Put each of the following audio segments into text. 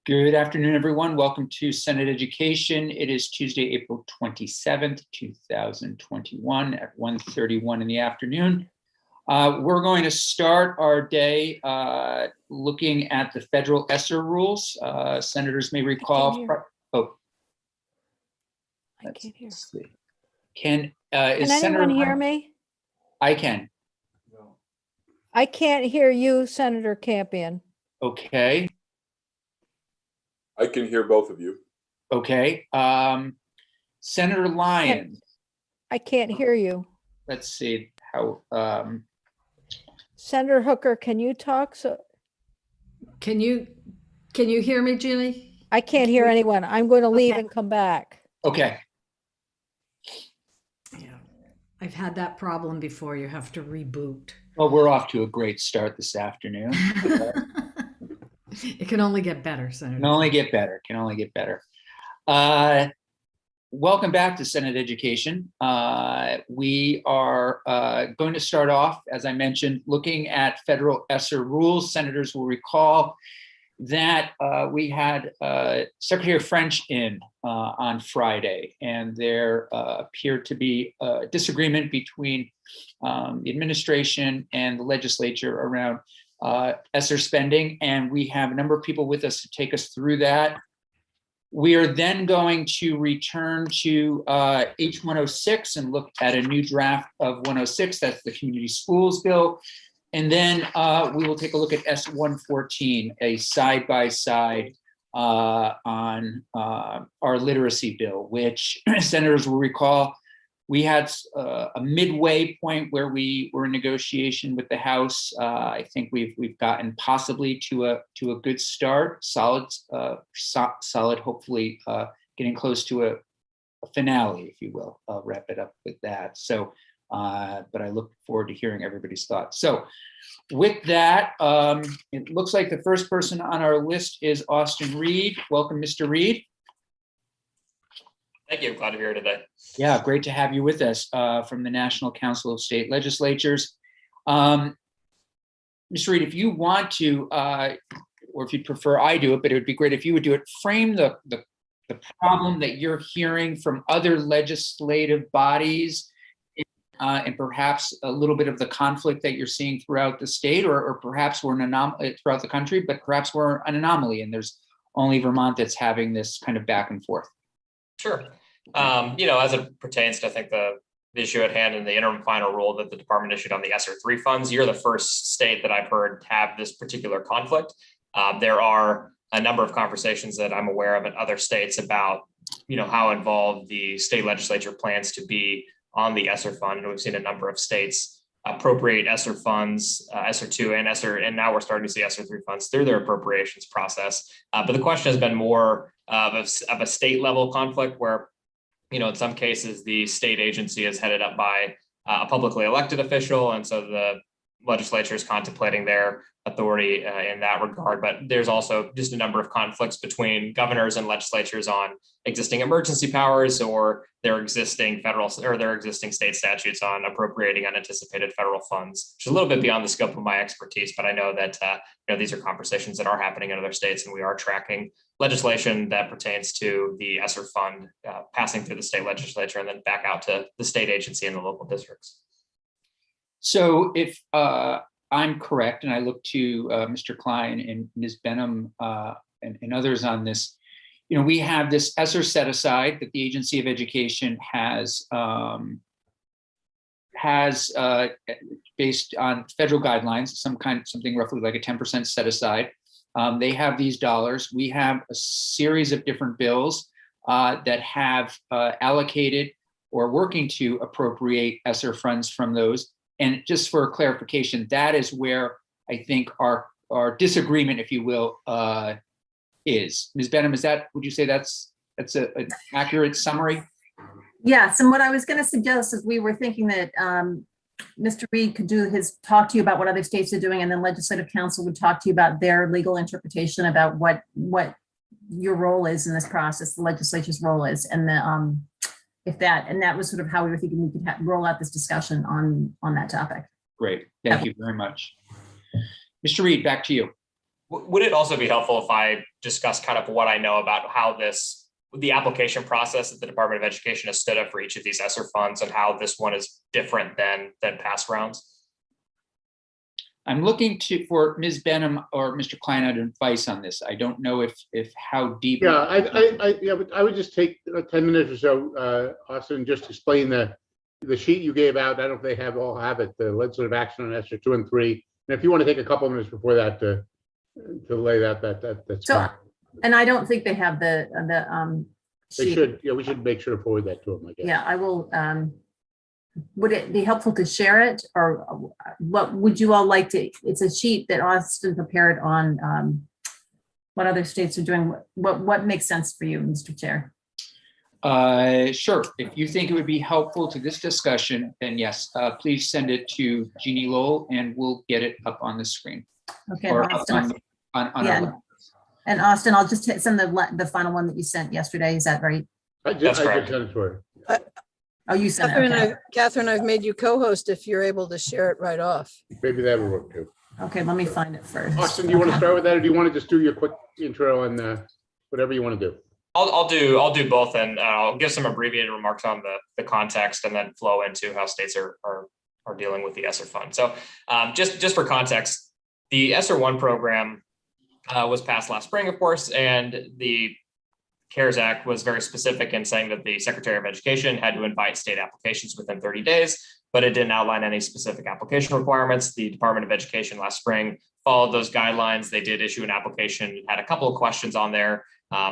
Good afternoon, everyone. Welcome to Senate Education. It is Tuesday, April 27th, 2021 at 1:31 in the afternoon. We're going to start our day looking at the federal ESSER rules. Senators may recall. I can't hear. Can anyone hear me? I can. I can't hear you, Senator Campion. Okay. I can hear both of you. Okay. Senator Lyons. I can't hear you. Let's see how. Senator Hooker, can you talk? So Can you hear me, Julie? I can't hear anyone. I'm going to leave and come back. Okay. Yeah, I've had that problem before. You have to reboot. Well, we're off to a great start this afternoon. It can only get better, Senator. Can only get better. Can only get better. Welcome back to Senate Education. We are going to start off, as I mentioned, looking at federal ESSER rules. Senators will recall that we had Secretary French in on Friday, and there appeared to be a disagreement between the administration and the legislature around ESSER spending, and we have a number of people with us to take us through that. We are then going to return to H106 and look at a new draft of 106. That's the Community Schools Bill. And then we will take a look at S114, a side-by-side on our literacy bill, which senators will recall we had a midway point where we were in negotiation with the House. I think we've gotten possibly to a good start, solid, hopefully getting close to a finale, if you will. I'll wrap it up with that. So, but I look forward to hearing everybody's thoughts. So with that, it looks like the first person on our list is Austin Reed. Welcome, Mr. Reed. Thank you. Glad to be here today. Yeah, great to have you with us from the National Council of State Legislatures. Mr. Reed, if you want to, or if you prefer I do it, but it would be great if you would do it, frame the problem that you're hearing from other legislative bodies and perhaps a little bit of the conflict that you're seeing throughout the state, or perhaps we're an anomaly throughout the country, but perhaps we're an anomaly and there's only Vermont that's having this kind of back and forth. Sure. As it pertains to, I think, the issue at hand and the interim final rule that the department issued on the ESSER 3 funds, you're the first state that I've heard have this particular conflict. There are a number of conversations that I'm aware of in other states about, how involved the state legislature plans to be on the ESSER fund. And we've seen a number of states appropriate ESSER funds, ESSER 2 and ESSER, and now we're starting to see ESSER 3 funds through their appropriations process. But the question has been more of a state level conflict where, in some cases, the state agency is headed up by a publicly elected official. And so the legislature is contemplating their authority in that regard. But there's also just a number of conflicts between governors and legislatures on existing emergency powers or their existing federal or their existing state statutes on appropriating unanticipated federal funds, which is a little bit beyond the scope of my expertise. But I know that these are conversations that are happening in other states, and we are tracking legislation that pertains to the ESSER fund passing through the state legislature and then back out to the state agency and the local districts. So if I'm correct, and I look to Mr. Klein and Ms. Benham and others on this, we have this ESSER set aside that the Agency of Education has based on federal guidelines, something roughly like a 10% set aside. They have these dollars. We have a series of different bills that have allocated or working to appropriate ESSER funds from those. And just for clarification, that is where I think our disagreement, if you will, is. Ms. Benham, would you say that's an accurate summary? Yes, and what I was going to suggest is we were thinking that Mr. Reed could talk to you about what other states are doing, and then Legislative Council would talk to you about their legal interpretation about what your role is in this process, the legislature's role is, and that was sort of how we were thinking we could roll out this discussion on that topic. Great, thank you very much. Mr. Reed, back to you. Would it also be helpful if I discuss kind of what I know about how the application process that the Department of Education has stood up for each of these ESSER funds and how this one is different than past rounds? I'm looking for Ms. Benham or Mr. Klein on advice on this. I don't know if how deep. Yeah, I would just take 10 minutes or so, Austin, just explain the sheet you gave out. I don't know if they all have it, the legislative action on ESSER 2 and 3. And if you want to take a couple of minutes before that to lay that's So, fine. and I don't think they have the They sheet. should, yeah, we should make sure to forward that to them, I guess. Yeah, I will, would it be helpful to share it, or what would you all like to, it's a sheet that Austin prepared on what other states are doing. What makes sense for you, Mr. Chair? Sure. If you think it would be helpful to this discussion, then yes, please send it to Jeannie Lowell and we'll get it up on the screen. Okay, Or and up Austin, on our Yeah. web. and Austin, I'll just send the final one that you sent yesterday. Is that right? I That's just correct. sent it to her. Oh, you sent it. Okay. Catherine, I've made you co-host if you're able to share it right off. Maybe that would work too. Okay, let me find it first. Austin, do you want to Okay. start with that, or do you want to just do your quick intro on whatever you want to do? I'll do both, and I'll give some abbreviated remarks on the context, and then flow into how states are dealing with the ESSER fund. So just for context, the ESSER 1 program was passed last spring, of course, and the CARES Act was very specific in saying that the Secretary of Education had to invite state applications within 30 days, but it didn't outline any specific application requirements. The Department of Education last spring followed those guidelines. They did issue an application, had a couple of questions on there.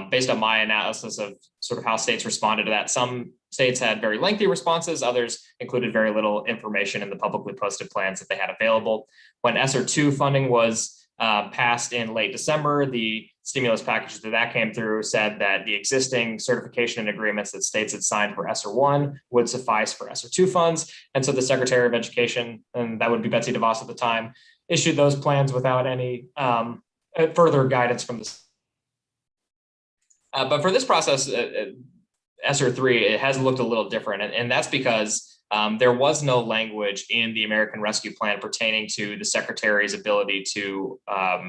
Based on my analysis of sort of how states responded to that, some states had very lengthy responses, others included very little information in the publicly posted plans that they had available. When ESSER 2 funding was passed in late December, the stimulus package that came through said that the existing certification and agreements that states had signed for ESSER 1 would suffice for ESSER 2 funds. And so the Secretary of Education, and that would be Betsy DeVos at the time, issued those plans without any further guidance from the but for this process, ESSER 3, it has looked a little different. And that's because there was no language in the American Rescue Plan pertaining to the Secretary's ability to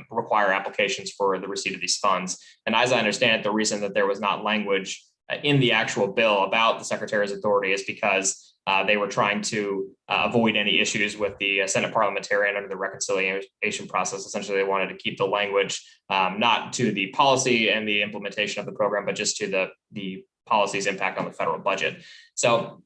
require applications for the receipt of these funds. And as I understand it, the reason that there was not language in the actual bill about the Secretary's authority is because they were trying to avoid any issues with the Senate parliamentarian under the reconciliation process. Essentially, they wanted to keep the language not to the policy and the implementation of the program, but just to the policy's impact on the federal budget. So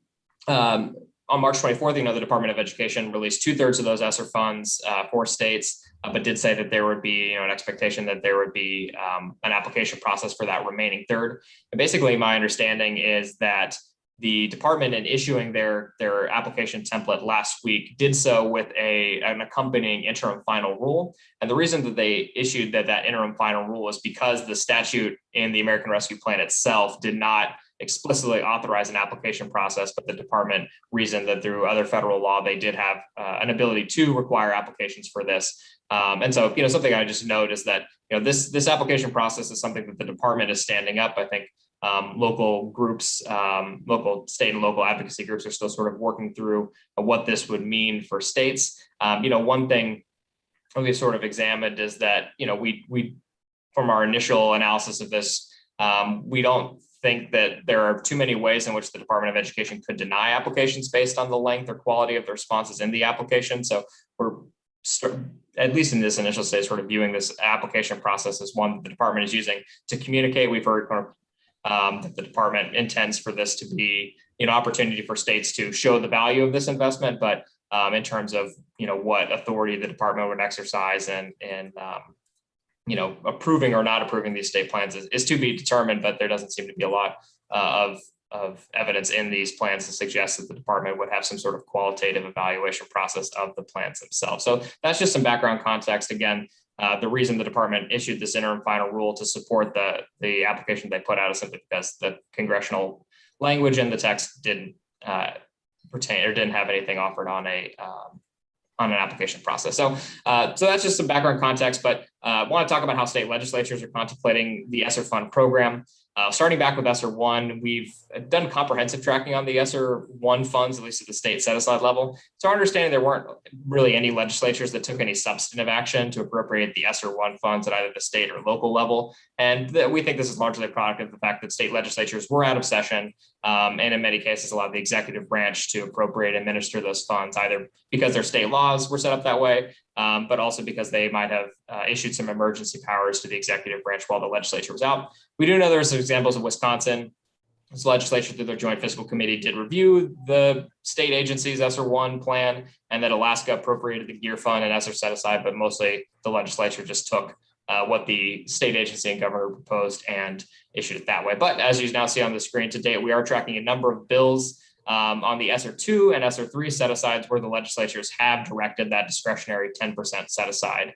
on March 24th, the Department of Education released 2/3 of those ESSER funds for states, but did say that there would be an expectation that there would be an application process for that remaining third. And basically, my understanding is that the department, in issuing their application template last week, did so with an accompanying interim final rule. And the reason that they issued that interim final rule is because the statute in the American Rescue Plan itself did not explicitly authorize an application process, but the department reasoned that through other federal law, they did have an ability to require applications for this. And so, something I just note is that, this application process is something that the department is standing up. I think local groups, local state and local advocacy groups are still sort of working through what this would mean for states. One thing we sort of examined is that, we from our initial analysis of this, we don't think that there are too many ways in which the Department of Education could deny applications based on the length or quality of the responses in the application. So we're, at least in this initial stage, sort of viewing this application process as one that the department is using to communicate. We've heard that the department intends for this to be an opportunity for states to show the value of this investment, but in terms of what authority the department would exercise and approving or not approving these state plans is to be determined. But there doesn't seem to be a lot of evidence in these plans to suggest that the department would have some sort of qualitative evaluation process of the plans themselves. So that's just some background context. Again, the reason the department issued this interim final rule to support the application they put out is simply because the congressional language in the text didn't pertain or didn't have anything offered on an application process. So that's just some background context. But want to talk about how state legislatures are contemplating the ESSER fund program. Starting back with ESSER 1, we've done comprehensive tracking on the ESSER 1 funds, at least at the state set-aside level. So our understanding, there weren't really any legislatures that took any substantive action to appropriate the ESSER 1 funds at either the state or local level. And we think this is largely a product of the fact that state legislatures were out of session, and in many cases allowed the executive branch to appropriate and administer those funds, either because their state laws were set up that way, but also because they might have issued some emergency powers to the executive branch while the legislature was out. We do know there are some examples of Wisconsin. This legislature, through their joint fiscal committee, did review the state agency's ESSER 1 plan, and that Alaska appropriated the GEAR fund and ESSER set aside, but mostly the legislature just took what the state agency and governor proposed and issued it that way. But as you now see on the screen to date, we are tracking a number of bills on the ESSER 2 and ESSER 3 set-asides where the legislatures have directed that discretionary 10% set-aside.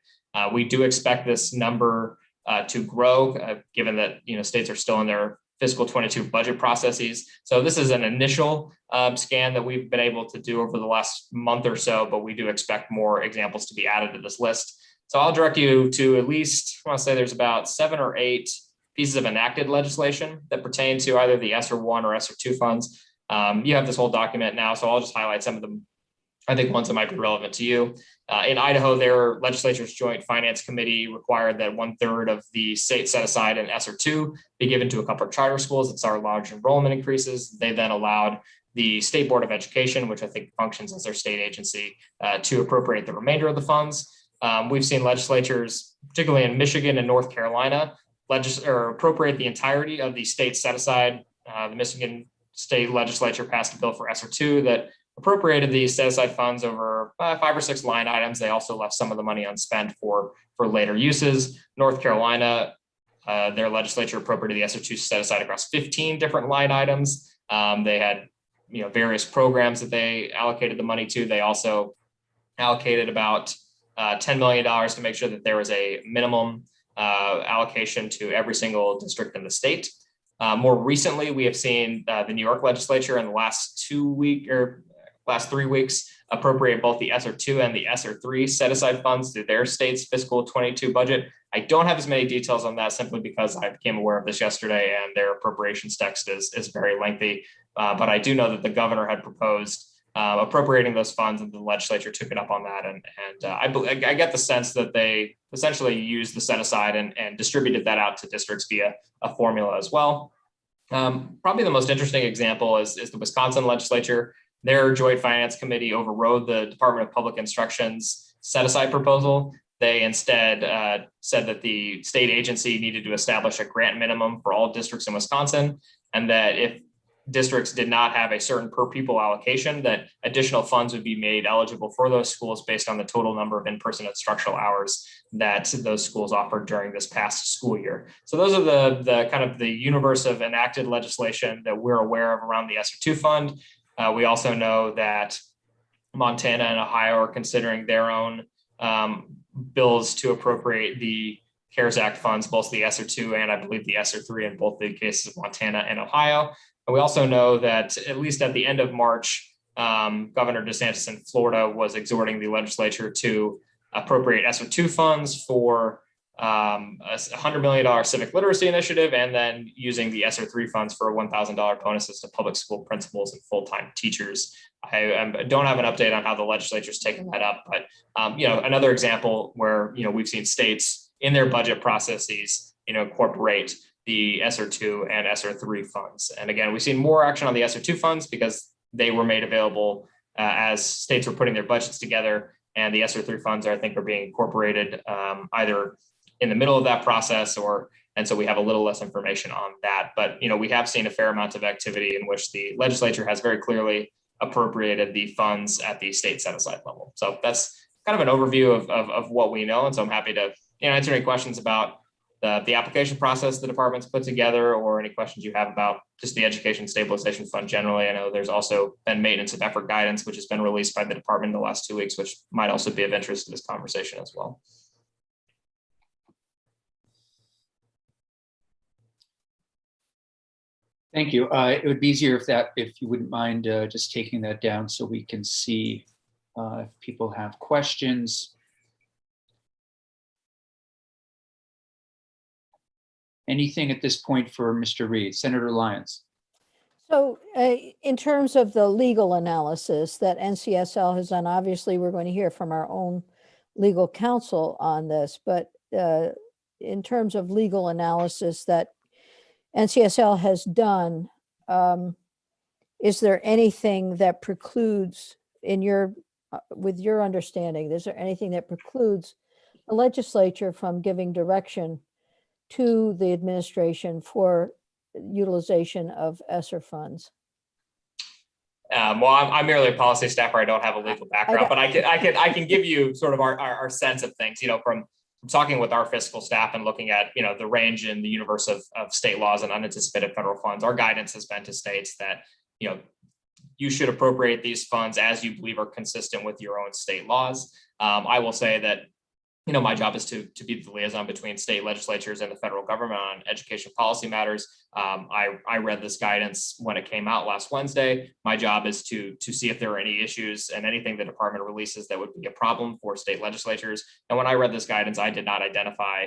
We do expect this number to grow, given that states are still in their fiscal 22 budget processes. So this is an initial scan that we've been able to do over the last month or so, but we do expect more examples to be added to this list. So I'll direct you to at least, I want to say there's about 7 or 8 pieces of enacted legislation that pertain to either the ESSER 1 or ESSER 2 funds. You have this whole document now, so I'll just highlight some of them, I think ones that might be relevant to you. In Idaho, their legislature's Joint Finance Committee required that 1/3 of the state set aside in ESSER 2 be given to a couple of charter schools. It's our large enrollment increases. They then allowed the State Board of Education, which I think functions as their state agency, to appropriate the remainder of the funds. We've seen legislatures, particularly in Michigan and North Carolina, appropriate the entirety of the state set aside. The Michigan state legislature passed a bill for ESSER 2 that appropriated these set aside funds over 5 or 6 line items. They also left some of the money unspent for later uses. North Carolina, their legislature appropriated the ESSER 2 set aside across 15 different line items. They had various programs that they allocated the money to. They also allocated about $10 million to make sure that there was a minimum allocation to every single district in the state. More recently, we have seen the New York legislature in the last 3 weeks appropriate both the ESSER 2 and the ESSER 3 set aside funds through their state's fiscal 22 budget. I don't have as many details on that simply because I became aware of this yesterday and their appropriations text is very lengthy. But I do know that the governor had proposed appropriating those funds, and the legislature took it up on that. And I get the sense that they essentially used the set aside and distributed that out to districts via a formula as well. Probably the most interesting example is the Wisconsin legislature. Their Joint Finance Committee overrode the Department of Public Instruction's set aside proposal. They instead said that the state agency needed to establish a grant minimum for all districts in Wisconsin, and that if districts did not have a certain per pupil allocation, that additional funds would be made eligible for those schools based on the total number of in-person instructional hours that those schools offered during this past school year. So those are the kind of the universe of enacted legislation that we're aware of around the ESSER 2 fund. We also know that Montana and Ohio are considering their own bills to appropriate the CARES Act funds, both the ESSER 2 and I believe the ESSER 3 in both the cases of Montana and Ohio. And we also know that at least at the end of March, Governor DeSantis in Florida was exhorting the legislature to appropriate ESSER 2 funds for a $100 million civic literacy initiative, and then using the ESSER 3 funds for $1,000 bonuses to public school principals and full-time teachers. I don't have an update on how the legislature's taken that up, but another example where we've seen states in their budget processes incorporate the ESSER 2 and ESSER 3 funds. And again, we've seen more action on the ESSER 2 funds because they were made available as states were putting their budgets together, and the ESSER 3 funds are being incorporated either in the middle of that process and so we have a little less information on that. But we have seen a fair amount of activity in which the legislature has very clearly appropriated the funds at the state set aside level. So that's kind of an overview of what we know. And so I'm happy to answer any questions about the application process the department's put together, or any questions you have about just the Education Stabilization Fund generally. I know there's also been maintenance of effort guidance, which has been released by the department in the last 2 weeks, which might also be of interest to this conversation as well. Thank you. It would be easier if you wouldn't mind just taking that down so we can see if people have questions. Anything at this point for Mr. Reed? Senator Lyons? So in terms of the legal analysis that NCSL has done, obviously, we're going to hear from our own legal counsel on this, but in terms of legal analysis that NCSL has done, is there anything that precludes, in your, with your understanding, is there anything that precludes the legislature from giving direction to the administration for utilization of ESSER funds? Well, I'm merely a policy staffer. I don't have a legal background, got- but I can give you sort of our sense of things, you know, from talking with our fiscal staff and looking at, you know, the range in the universe of state laws and unanticipated federal funds. Our guidance has been to states that, you know, you should appropriate these funds as you believe are consistent with your own state laws. I will say that, you know, my job is to be the liaison between state legislatures and the federal government on education policy matters. I read this guidance when it came out last Wednesday. My job is to see if there are any issues and anything the department releases that would be a problem for state legislatures. And when I read this guidance, I did not identify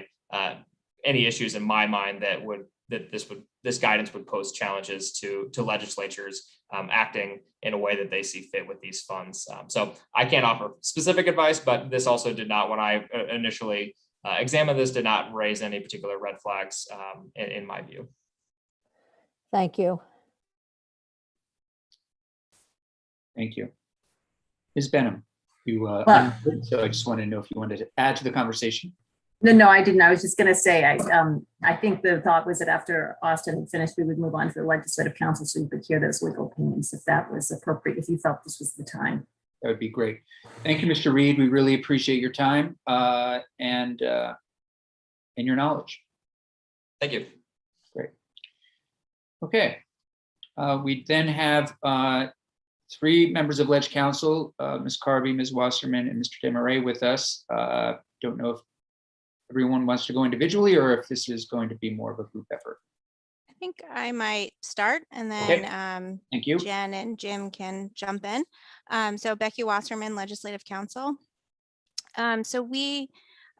any issues in my mind that this guidance would pose challenges to legislatures acting in a way that they see fit with these funds. So I can't offer specific advice, but this also did not, when I initially examined this, did not raise any particular red flags in my view. Thank you. Thank you. Ms. Benham, you, Well- so I just want to know if you wanted to add to the conversation. No, I didn't. I was just going to say, I think the thought was that after Austin had finished, we would move on to the legislative council so you could hear those legal opinions if that was appropriate, if you felt this was the time. That would be great. Thank you, Mr. Reed. We really appreciate your time and your knowledge. Thank you. Great. Okay. We then have three members of Ledge Council, Ms. Carvey, Ms. Wasserman, and Mr. Desmarais with us. Don't know if everyone wants to go individually or if this is going to be more of a group effort. I think I might start and Okay. then Thank you. Jen and Jim can jump in. So Becky Wasserman, Legislative Counsel. So we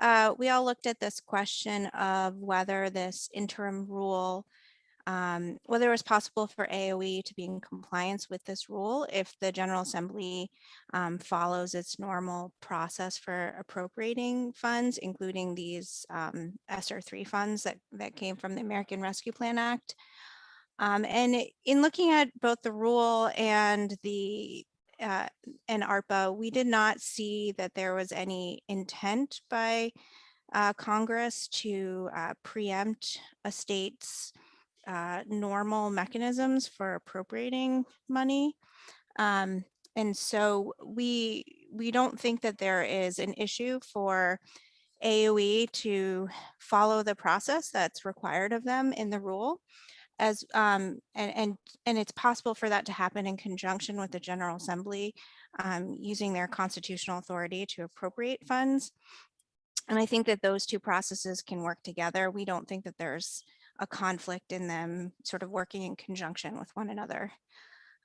all looked at this question of whether this interim rule, whether it was possible for AOE to be in compliance with this rule if the General Assembly follows its normal process for appropriating funds, including these ESSER 3 funds that came from the American Rescue Plan Act. In looking at both the rule and and ARPA, we did not see that there was any intent by Congress to preempt a state's normal mechanisms for appropriating money. And so we don't think that there is an issue for AOE to follow the process that's required of them in the rule, as and it's possible for that to happen in conjunction with the General Assembly using their constitutional authority to appropriate funds. And I think that those two processes can work together. We don't think that there's a conflict in them sort of working in conjunction with one another.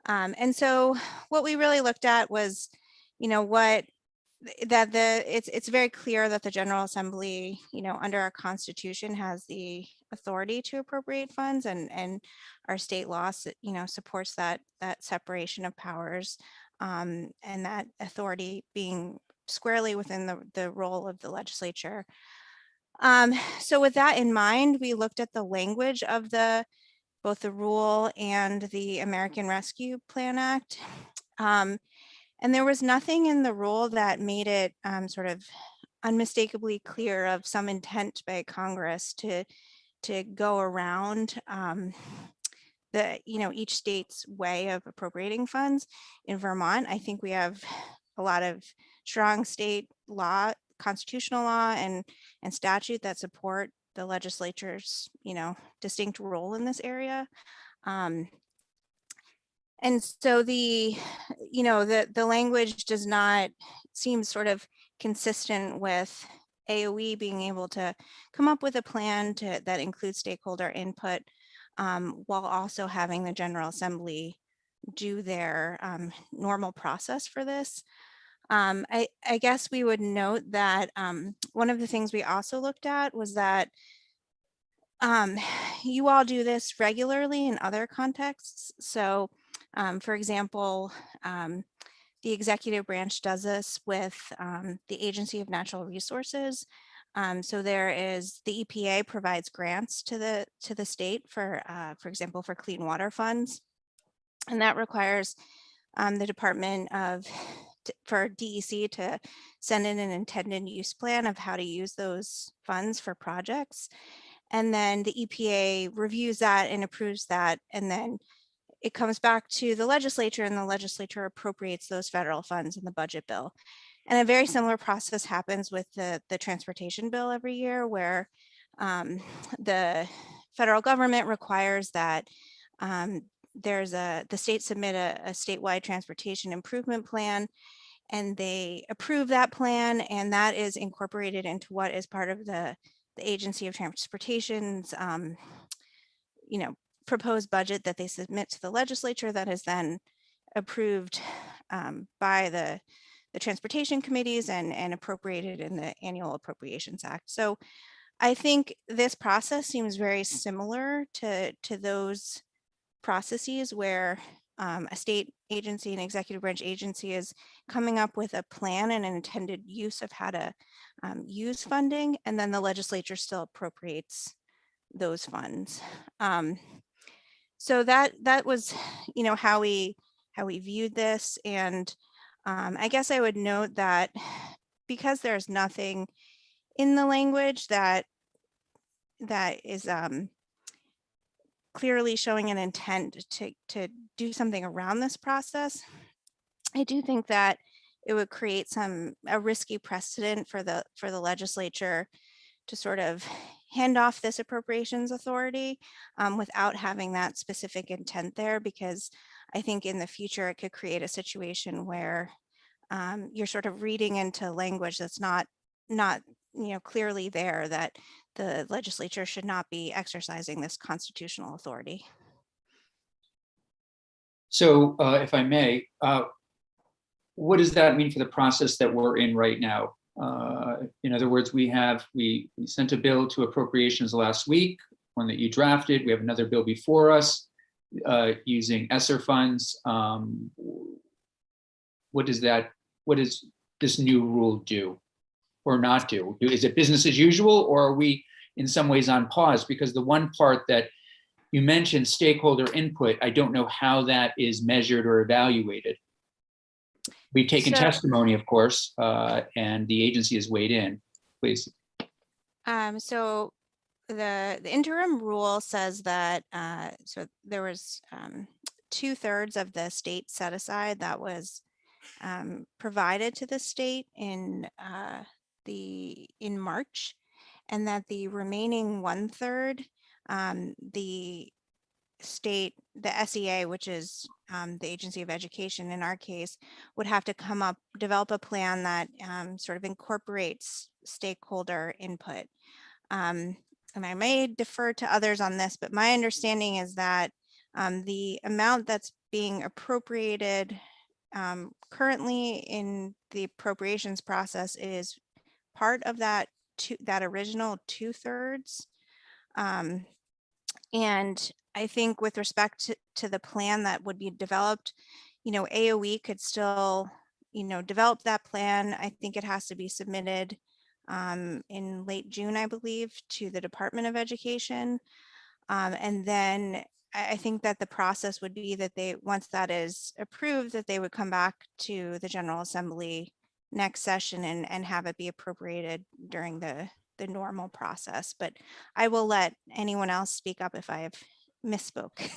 And so what we really looked at was, you know, it's very clear that the General Assembly, you know, under our Constitution has the authority to appropriate funds, and our state law, you know, supports that separation of powers and that authority being squarely within the role of the legislature. So with that in mind, we looked at the language of both the rule and the American Rescue Plan Act. And there was nothing in the rule that made it sort of unmistakably clear of some intent by Congress to go around each state's way of appropriating funds. In Vermont, I think we have a lot of strong state law, constitutional law and statute that support the legislature's, you know, distinct role in this area. And so the language does not seem sort of consistent with AOE being able to come up with a plan that includes stakeholder input while also having the General Assembly do their normal process for this. I guess we would note that one of the things we also looked at was that um, you all do this regularly in other contexts. So, for example, the executive branch does this with the Agency of Natural Resources. So there is the EPA provides grants to the state for example, for clean water funds, and that requires the Department of for DEC to send in an intended use plan of how to use those funds for projects. And then the EPA reviews that and approves that. And then it comes back to the legislature, and the legislature appropriates those federal funds in the budget bill. And a very similar process happens with the transportation bill every year, where the federal government requires that the state submit a statewide transportation improvement plan, and they approve that plan, and that is incorporated into what is part of the Agency of Transportation's proposed budget that they submit to the legislature, that is then approved by the transportation committees and appropriated in the Annual Appropriations Act. So I think this process seems very similar to those processes where a state agency, an executive branch agency, is coming up with a plan and an intended use of how to use funding, and then the legislature still appropriates those funds. So that was, how we viewed this. And I guess I would note that because there's nothing in the language that is clearly showing an intent to do something around this process, I do think that it would create a risky precedent for the legislature to sort of hand off this appropriations authority without having that specific intent there, because I think in the future it could create a situation where you're sort of reading into language that's not clearly there, that the legislature should not be exercising this constitutional authority. So if I may, what does that mean for the process that we're in right now? In other words, we sent a bill to appropriations last week, one that you drafted. We have another bill before us using ESSER funds. What does this new rule do or not do? Is it business as usual, or are we in some ways on pause? Because the one part that you mentioned, stakeholder input, I don't know how that is measured or evaluated. We've taken testimony, of course, and the agency has weighed in. Please. So the interim rule says that so there was 2/3 of the state set aside that was provided to the state in March, and that the remaining 1/3, the SEA, which is the Agency of Education in our case, would have to develop a plan that sort of incorporates stakeholder input. And I may defer to others on this, but my understanding is that the amount that's being appropriated currently in the appropriations process is part of that original 2/3. And I think with respect to the plan that would be developed, AOE could still, develop that plan. I think it has to be submitted in late June, I believe, to the Department of Education. And then I think that the process would be that once that is approved, that they would come back to the General Assembly next session and have it be appropriated during the normal process. But I will let anyone else speak up if I have misspoke.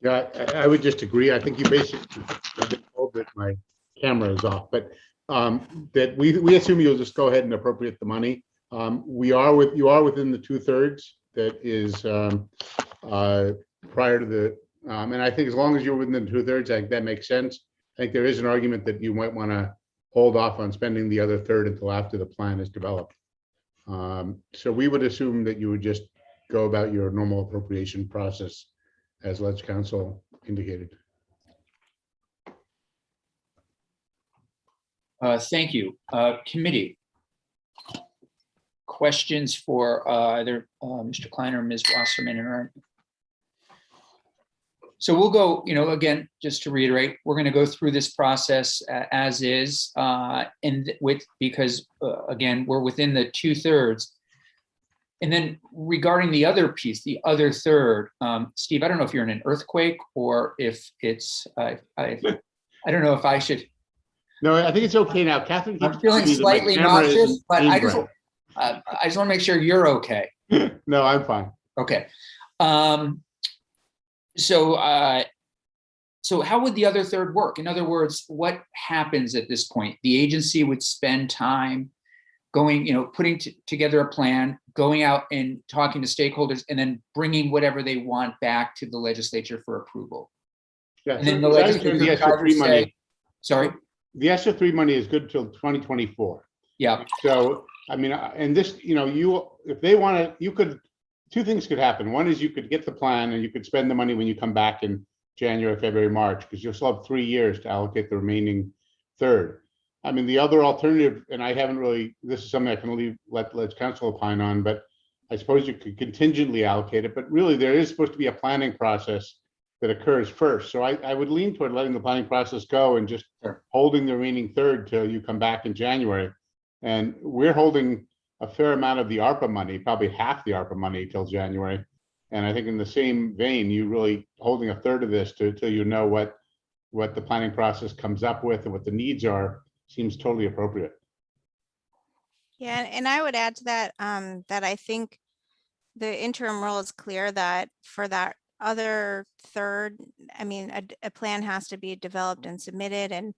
Yeah, I would just agree. I think you basically told that my camera is off, but that we assume you'll just go ahead and appropriate the money. You are within the 2/3 that is prior to the, and I think as long as you're within the 2/3, I think that makes sense. I think there is an argument that you might want to hold off on spending the other 1/3 until after the plan is developed. So we would assume that you would just go about your normal appropriation process as Ledge Council indicated. Thank you. Committee. Questions for either Mr. Klein or Ms. Wasserman and Ern? So we'll go, again, just to reiterate, we're going to go through this process as is, because again, we're within the 2/3. And then regarding the other piece, the other third, Steve, I don't know if you're in an earthquake or if it's, I don't know if I should. No, I think it's okay now. Catherine. I'm keeps feeling telling me that my slightly camera isn't nauseous, but I aimed just want to make sure you're okay. right. No, I'm fine. Okay. So how would the other third work? In other words, what happens at this point? The agency would spend time going, putting together a plan, going out and talking to stakeholders, and then bringing whatever they want back to the legislature for approval. Yeah. And then so the I understand legislature the ESSER would 3 money. say, sorry, The ESSER 3 money is good till 2024. yeah, So, I mean, and this, if they want to, two things could happen. One is you could get the plan and you could spend the money when you come back in January, February, March, because you'll still have 3 years to allocate the remaining third. I mean, the other alternative, and I haven't really, this is something I can let council opine on, but I suppose you could contingently allocate it, but really there is supposed to be a planning process that occurs first. So I would lean toward letting the planning process go and just Sure. holding the remaining third till you come back in January. And we're holding a fair amount of the ARPA money, probably half the ARPA money till January. And I think in the same vein, you really holding a third of this till you know what the planning process comes up with and what the needs are seems totally appropriate. Yeah, and I would add to that, that I think the interim rule is clear that for that other third, I mean, a plan has to be developed and submitted. And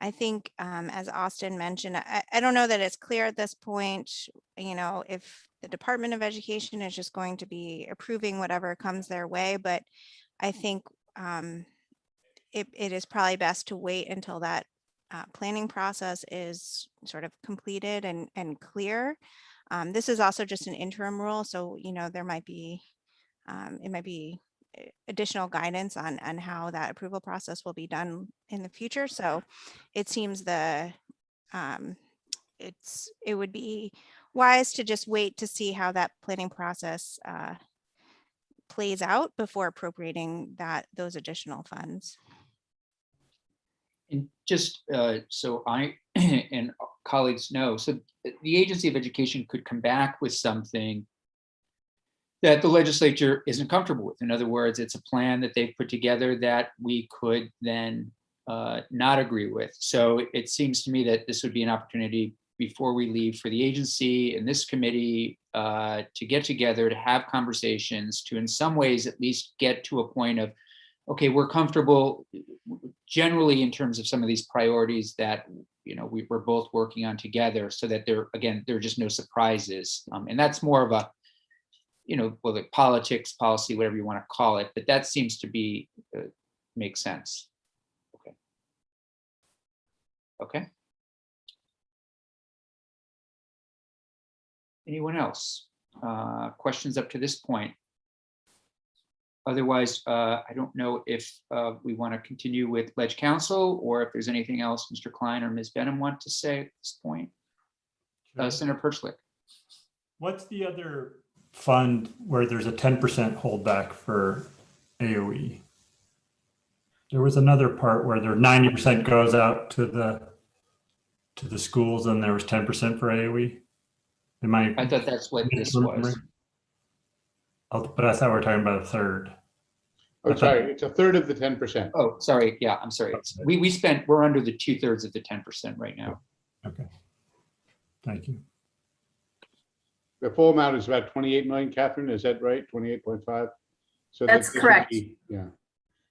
I think, as Austin mentioned, I don't know that it's clear at this point, if the Department of Education is just going to be approving whatever comes their way, but I think it is probably best to wait until that planning process is sort of completed and clear. This is also just an interim rule, so there might be it might be additional guidance on how that approval process will be done in the future. So it seems it would be wise to just wait to see how that planning process plays out before appropriating those additional funds. and just so I and colleagues know, so the Agency of Education could come back with something that the legislature isn't comfortable with. In other words, it's a plan that they've put together that we could then not agree with. So it seems to me that this would be an opportunity before we leave for the agency and this committee to get together, to have conversations, to in some ways at least get to a point of, okay, we're comfortable generally in terms of some of these priorities that we're both working on together, so that there are just no surprises. And that's more of a, whether politics, policy, whatever you want to call it, but that seems to be makes sense. Okay. Anyone else? Questions up to this point? Otherwise, I don't know if we want to continue with Ledge Council or if there's anything else Mr. Klein or Ms. Benham want to say at this point. Senator Perchlik. What's the other fund where there's a 10% holdback for AOE? There was another part where there 90% goes out to the schools and there was 10% for AOE. I thought that's what this was. But I thought we were talking about a third. Oh, sorry, it's a third of the 10%. Oh, sorry. Yeah, I'm sorry. We're under the 2/3 of the 10% right now. Okay. Thank you. The full amount is about 28 million, Catherine, is that right? 28.5? So That's correct. Yeah.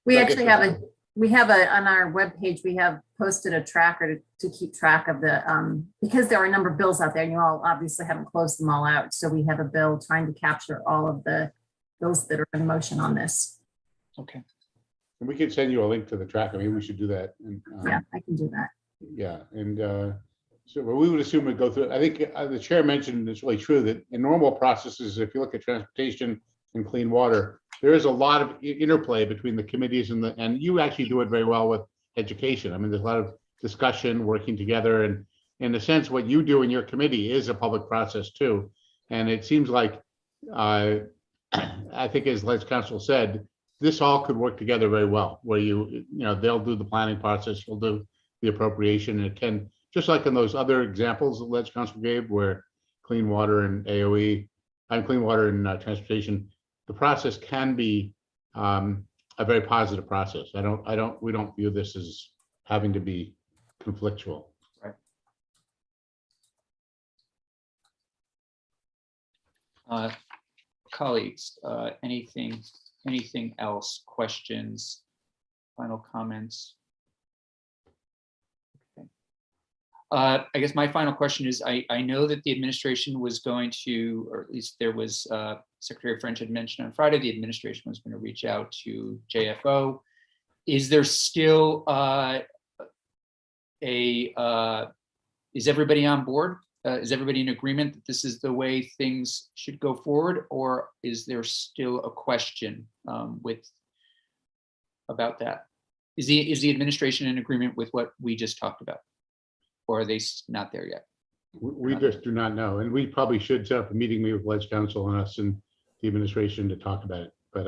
We So I guess actually have on our webpage, we have posted a tracker to keep track of the, because there are a number of bills out there and you all obviously haven't closed them all out. So we have a bill trying to capture all of the bills that are in motion on this. Okay. And we could send you a link to the tracker. Maybe we should do that. And, Yeah, I can do that. yeah. And so we would assume we'd go through. I think the chair mentioned it's really true that in normal processes, if you look at transportation and clean water, there is a lot of interplay between the committees and you actually do it very well with education. I mean, there's a lot of discussion, working together. And in a sense, what you do in your committee is a public process too. And it seems like, I think as Ledge Council said, this all could work together very well, where they'll do the planning process, you'll do the appropriation, and it can, just like in those other examples that Ledge Council gave, where clean water and AOE, clean water and transportation, the process can be a very positive process. We don't view this as having to be conflictual. Colleagues, anything else? Questions? Final comments? Okay. I guess my final question is, I know that the administration was going to, or at least there was, Secretary French had mentioned on Friday, the administration was going to reach out to JFO. Is there still is everybody on board? Is everybody in agreement that this is the way things should go forward, or is there still a question about that? Is the administration in agreement with what we just talked about, or are they not there yet? We just do not know, and we probably should set up a meeting with Ledge Council and us and the administration to talk about it. But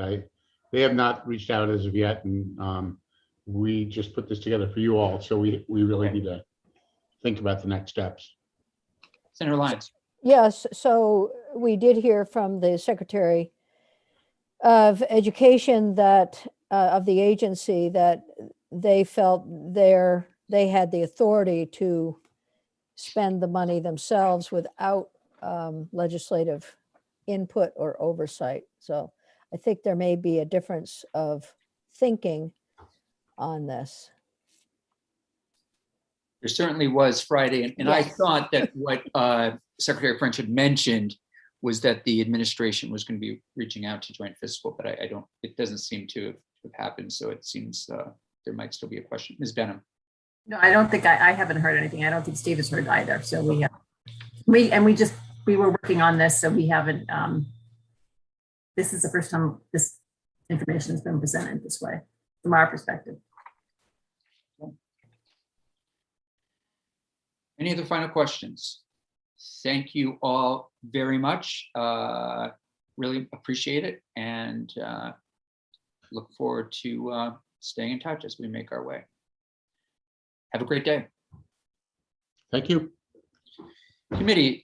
they have not reached out as of yet, and we just put this together for you all, so we really need to think about the next steps. Senator Lyons. Yes, so we did hear from the Secretary of Education that of the agency that they felt they had the authority to spend the money themselves without legislative input or oversight. So I think there may be a difference of thinking on this. There certainly was Friday, and I Yes. thought that what Secretary French had mentioned was that the administration was going to be reaching out to Joint Fiscal, but it doesn't seem to have happened. So it seems there might still be a question. Ms. Benham. No, I don't think, I haven't heard anything. I don't think Steve has heard either. So we were working on this, so we haven't, this is the first time this information has been presented this way, from our perspective. Any other final questions? Thank you all very much. Really appreciate it, and look forward to staying in touch as we make our way. Have a great day. Thank you. Committee,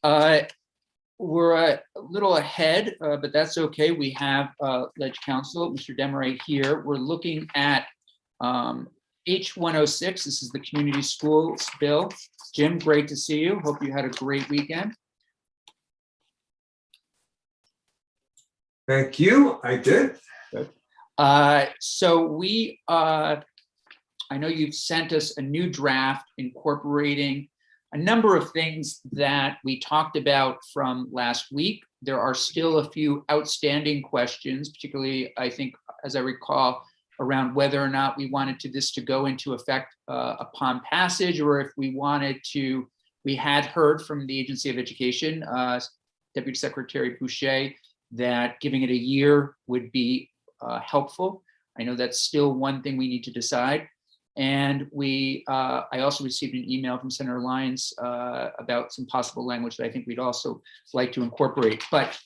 we're a little ahead, but that's okay. We have Ledge Counsel, Mr. Desmarais here. We're looking at H106. This is the Community Schools Bill. Jim, great to see you. Hope you had a great weekend. Thank you. I did. So we, I know you've sent us a new draft incorporating a number of things that we talked about from last week. There are still a few outstanding questions, particularly, I think, as I recall, around whether or not we wanted this to go into effect upon passage, or if we wanted to, we had heard from the Agency of Education, Deputy Secretary Boucher, that giving it a year would be helpful. I know that's still one thing we need to decide. And I also received an email from Senator Lyons about some possible language that I think we'd also like to incorporate. But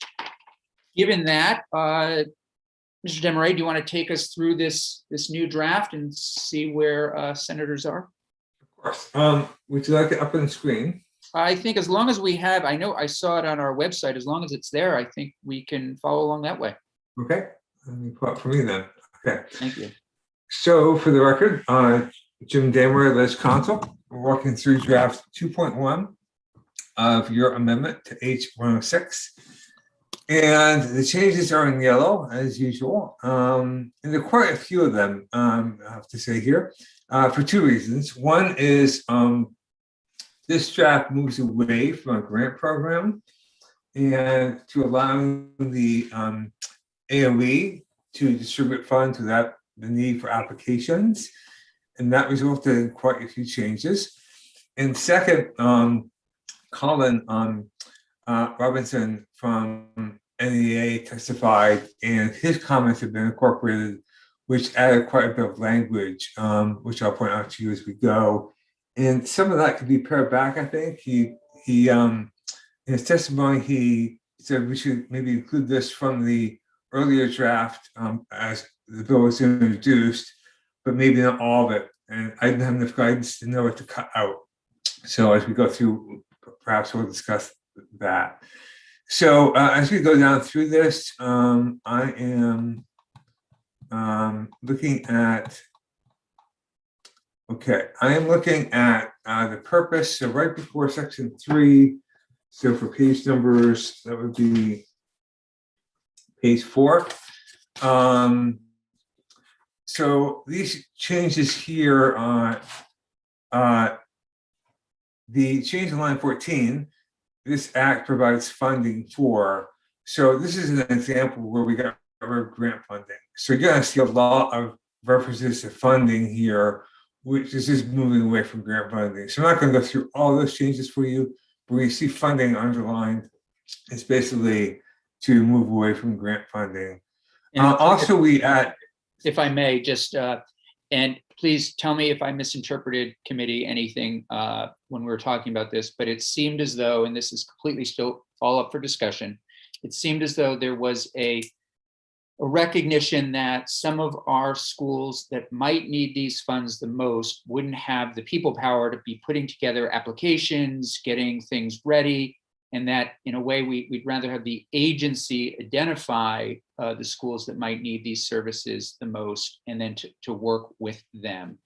given that, Mr. Desmarais, do you want to take us through this new draft and see where senators are? Of course. Would you like it up on the screen? I think as long as we have, I know I saw it on our website, as long as it's there, I think we can follow along that way. Okay. Let me pull up for me then. Okay. Thank you. So for the record, Jim Desmarais, Ledge Counsel, we're walking through draft 2.1 of your amendment to H106. And the changes are in yellow, as usual. And there are quite a few of them, I have to say here, for two reasons. One is this draft moves away from a grant program and to allowing the AOE to distribute funds without the need for applications. And that resulted in quite a few changes. And second, Colin Robinson from NEA testified, and his comments have been incorporated, which added quite a bit of language, which I'll point out to you as we go. And some of that could be pared back, I think. In his testimony, he said we should maybe include this from the earlier draft as the bill was introduced, but maybe not all of it. And I didn't have enough guidance to know what to cut out. So as we go through, perhaps we'll discuss that. So as we go down through this, I am looking at, I am looking at the purpose. So right before section 3, so for page numbers, that would be page 4. So these changes here, the change in line 14, this act provides funding for. So this is an example where we got grant funding. So you're going to see a lot of references to funding here, which is just moving away from grant funding. So I'm not going to go through all those changes for you, but we see funding underlined. It's basically to move away from grant funding. And Also, we add, if I may, just, and please tell me if I misinterpreted committee anything when we were talking about this, but it seemed as though, and this is completely still all up for discussion, it seemed as though there was a recognition that some of our schools that might need these funds the most wouldn't have the people power to be putting together applications, getting things ready, and that in a way we'd rather have the agency identify the schools that might need these services the most, and then to work with them.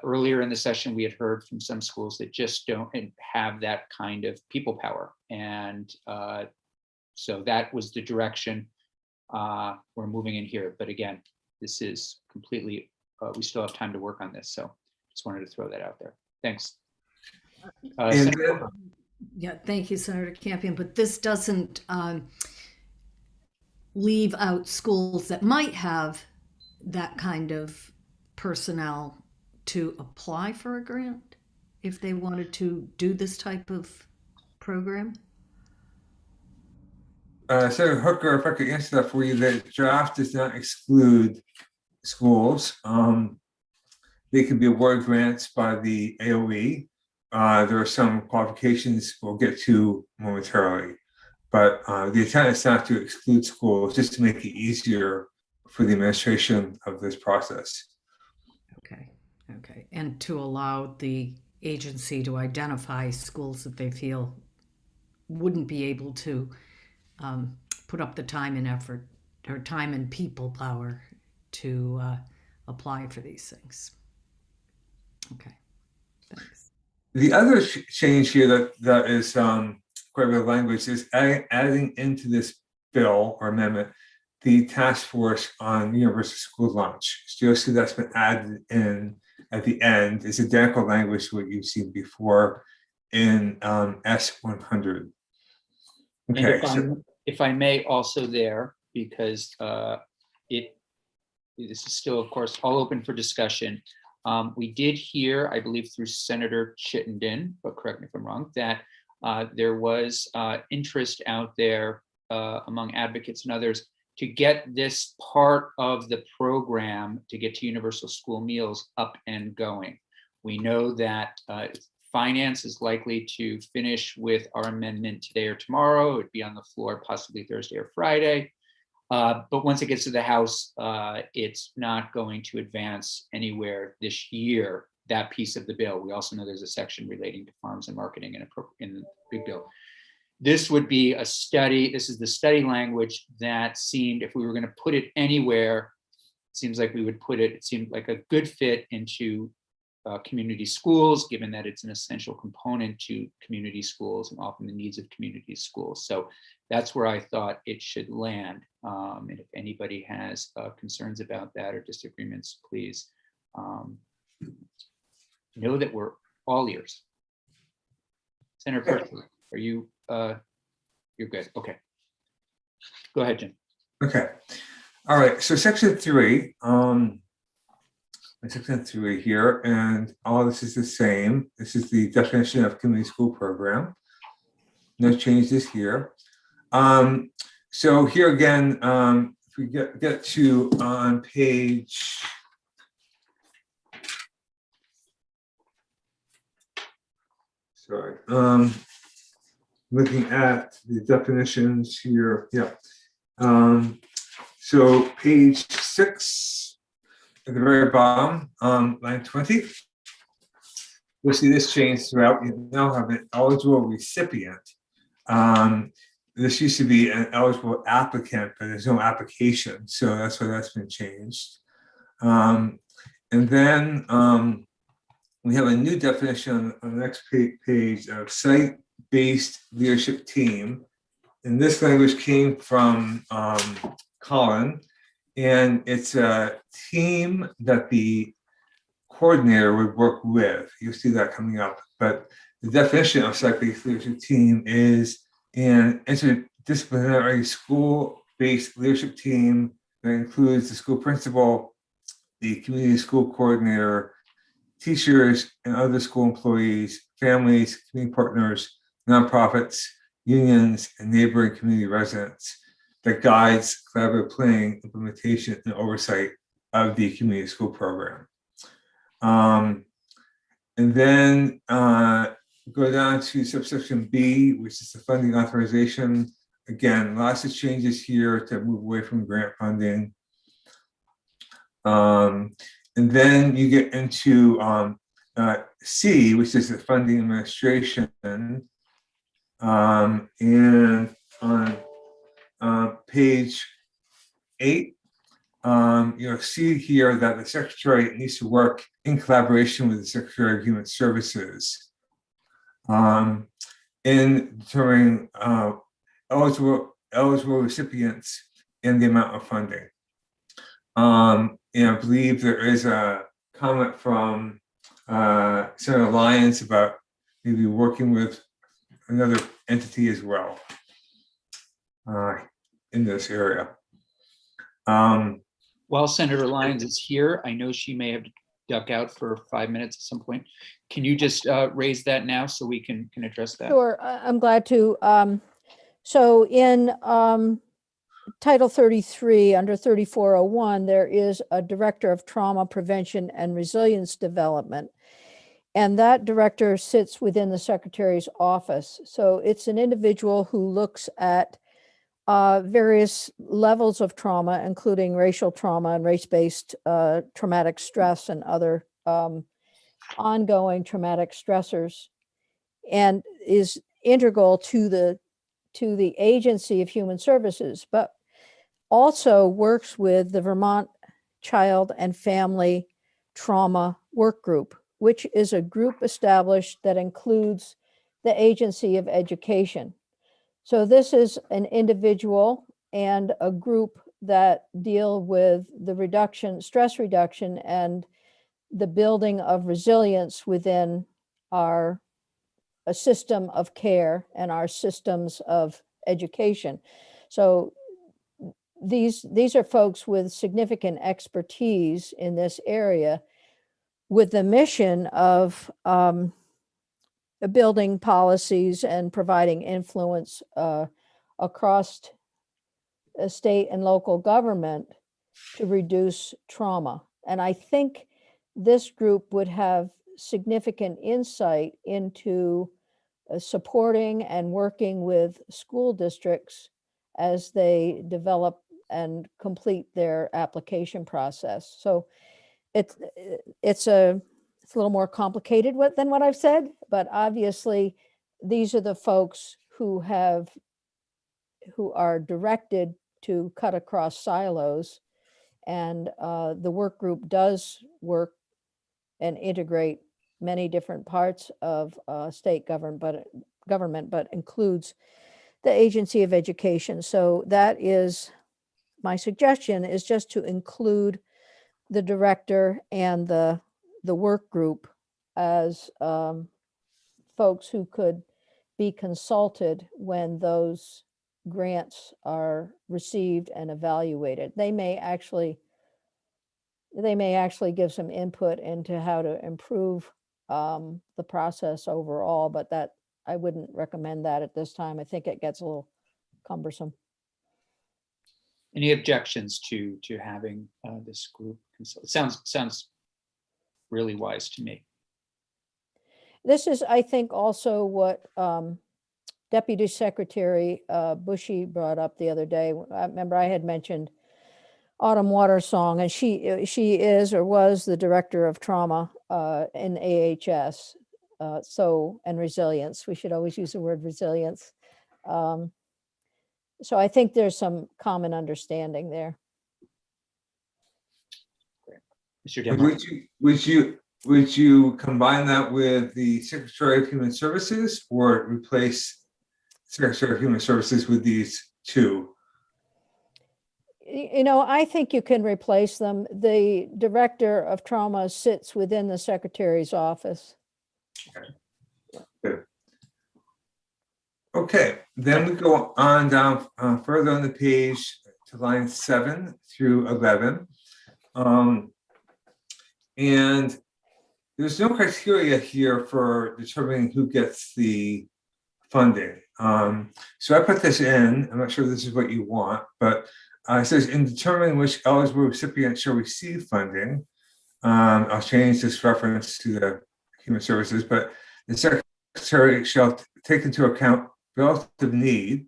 Earlier in the session, we had heard from some schools that just don't have that kind of people power. And so that was the direction we're moving in here. But again, this is completely, we still have time to work on this. So just wanted to throw that out there. Thanks. Senator- Yeah, thank you, Senator Campion. But this doesn't leave out schools that might have that kind of personnel to apply for a grant if they wanted to do this type of program? Senator Hooker, if I could answer that for you, the draft does not exclude schools. They could be awarded grants by the AOE. There are some qualifications we'll get to momentarily, but the intent is not to exclude schools, just to make it easier for the administration of this process. Okay. And to allow the agency to identify schools that they feel wouldn't be able to put up the time and effort or time and people power to apply for these things. Okay, thanks. The other change here that is quite a bit of language is adding into this bill or amendment the task force on universal school lunch. So you'll see that's been added in at the end. It's identical language to what you've seen before in S100. Okay. If I may also there, because this is still, of course, all open for discussion. We did hear, I believe through Senator Chittenden, but correct me if I'm wrong, that there was interest out there among advocates and others to get this part of the program to get to universal school meals up and going. We know that finance is likely to finish with our amendment today or tomorrow. It would be on the floor possibly Thursday or Friday. But once it gets to the House, it's not going to advance anywhere this year, that piece of the bill. We also know there's a section relating to farms and marketing in the big bill. This would be a study. This is the study language that seemed, if we were going to put it anywhere, it seems like we would put it, it seemed like a good fit into community schools, given that it's an essential component to community schools and often the needs of community schools. So that's where I thought it should land. And if anybody has concerns about that or disagreements, please know that we're all ears. Senator Pertwee, are you, you're good, okay. Go ahead, Jim. Okay, all right, so section 3, section 3 here, and all this is the same. This is the definition of community school program. No changes here. So here again, if we get to on page sorry. Looking at the definitions here, yeah. So page 6, at the very bottom, line 20. You'll see this change throughout. You now have an eligible recipient. This used to be an eligible applicant, but there's no application. So that's why that's been changed. And then we have a new definition on the next page of site-based leadership team. And this language came from Colin, and it's a team that the coordinator would work with. You'll see that coming up. But the definition of site-based leadership team is an interdisciplinary school-based leadership team that includes the school principal, the community school coordinator, teachers and other school employees, families, community partners, nonprofits, unions, and neighboring community residents that guides collaborative planning, implementation, and oversight of the community school program. And then go down to subsection B, which is the funding authorization. Again, lots of changes here to move away from grant funding. And then you get into C, which is the funding administration. And on page 8, you'll see here that the secretary needs to work in collaboration with the Secretary of Human Services in determining eligible recipients and the amount of funding. And I believe there is a comment from Senator Lyons about maybe working with another entity as well in this area. While Senator Lyons is here, I know she may have to duck out for 5 minutes at some point. Can you just raise that now so we can address that? Sure, I'm glad to. So in Title 33, under 3401, there is a Director of Trauma Prevention and Resilience Development. And that director sits within the Secretary's office. So it's an individual who looks at various levels of trauma, including racial trauma and race-based traumatic stress and other ongoing traumatic stressors, and is integral to the Agency of Human Services, but also works with the Vermont Child and Family Trauma Work Group, which is a group established that includes the Agency of Education. So this is an individual and a group that deal with the stress reduction and the building of resilience within a system of care and our systems of education. So these are folks with significant expertise in this area, with the mission of building policies and providing influence across state and local government to reduce trauma. And I think this group would have significant insight into supporting and working with school districts as they develop and complete their application process. So it's a little more complicated than what I've said, but obviously these are the folks who are directed to cut across silos, and the work group does work and integrate many different parts of state government, but includes the Agency of Education. So that is my suggestion, is just to include the director and the work group as folks who could be consulted when those grants are received and evaluated. They may actually give some input into how to improve the process overall, but that I wouldn't recommend that at this time. I think it gets a little cumbersome. Any objections to having this group consult? Sounds really wise to me. This is, I think, also what Deputy Secretary Bushy brought up the other day. I remember I had mentioned Autumn Water Song, and she is or was the director of trauma in AHS. And resilience. We should always use the word resilience. So I think there's some common understanding there. Mr. Demore. Would you combine that with the Secretary of Human Services or replace Secretary of Human Services with these two? You know, I think you can replace them. The director of trauma sits within the secretary's office. Good. Okay, then we go on down further on the page to line 7 through 11. And there's no criteria here for determining who gets the funding. So I put this in. I'm not sure this is what you want, but it says in determining which eligible recipient shall receive funding. I'll change this reference to the Human Services, but the Secretary shall take into account relative need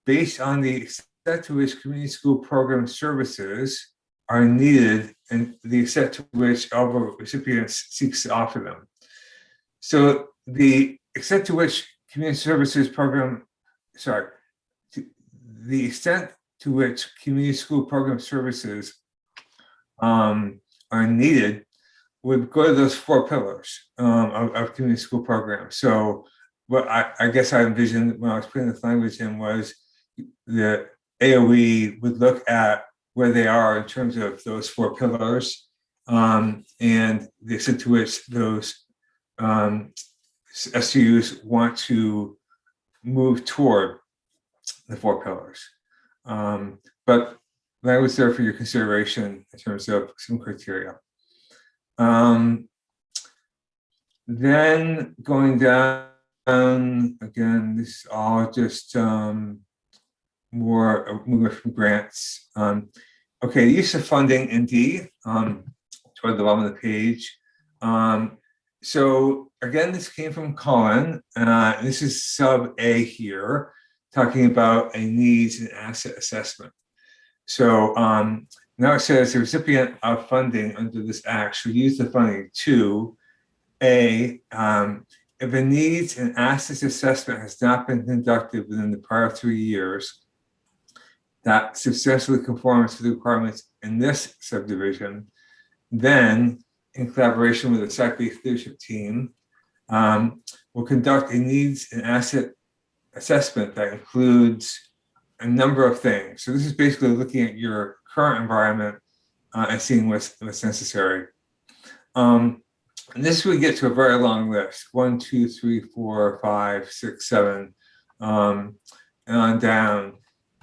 based on the extent to which community school program services are needed and the extent to which eligible recipients seeks to offer them. So the extent to which community services program, the extent to which community school program services are needed would go to those 4 pillars of community school programs. So what I guess I envisioned when I was putting this language in was the AOE would look at where they are in terms of those 4 pillars and the extent to which those SUs want to move toward the 4 pillars. But that was there for your consideration in terms of some criteria. Then going down again, this is all just more moving from grants. Okay, use of funding in D, toward the bottom of the page. So again, this came from Colin. This is sub A here, talking about a needs and asset assessment. So now it says the recipient of funding under this act should use the funding to A, if a needs and assets assessment has not been conducted within the prior 3 years that substantially conforms to the requirements in this subdivision, then in collaboration with the site-based leadership team, will conduct a needs and asset assessment that includes a number of things. So this is basically looking at your current environment and seeing what's necessary. And this would get to a very long list, 1, 2, 3, 4, 5, 6, 7, and on down.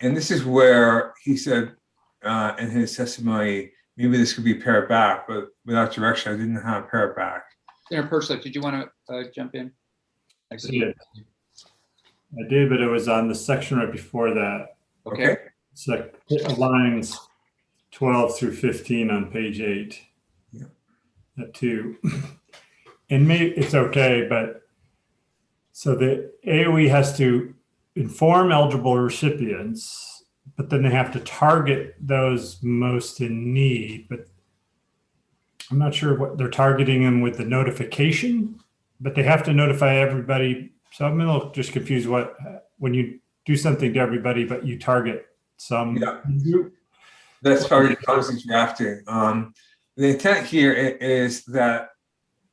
And this is where he said in his testimony, maybe this could be pared back, but without direction, I didn't know how to pare it back. Senator Persley, did you want to jump in? I did, but it was on the section right before that. Okay. It's like lines 12 through 15 on page 8. Yeah. That too. And maybe it's okay, but so the AOE has to inform eligible recipients, but then they have to target those most in need. But I'm not sure what they're targeting them with the notification, but they have to notify everybody. So I'm a little just confused when you do something to everybody, but you target some group. That's part of the policy drafting. The intent here is that